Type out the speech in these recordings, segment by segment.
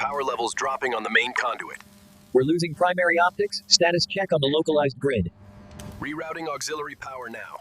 Power levels dropping on the main conduit. We're losing primary optics. Status check on the localized grid. Rerouting auxiliary power now.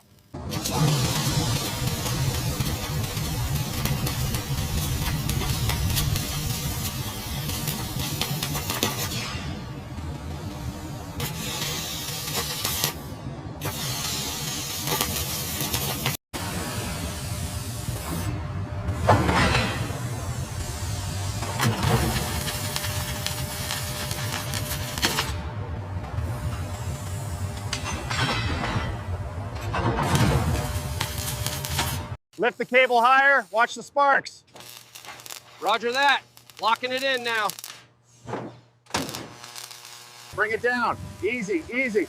Lift the cable higher, watch the sparks. Roger that. Locking it in now. Bring it down. Easy, easy.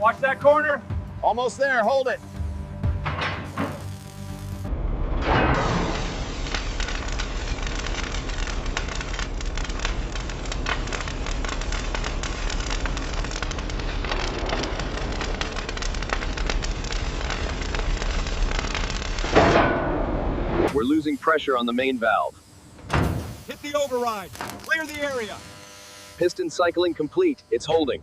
Watch that corner. Almost there, hold it. We're losing pressure on the main valve. Hit the override. Clear the area. Piston cycling complete. It's holding.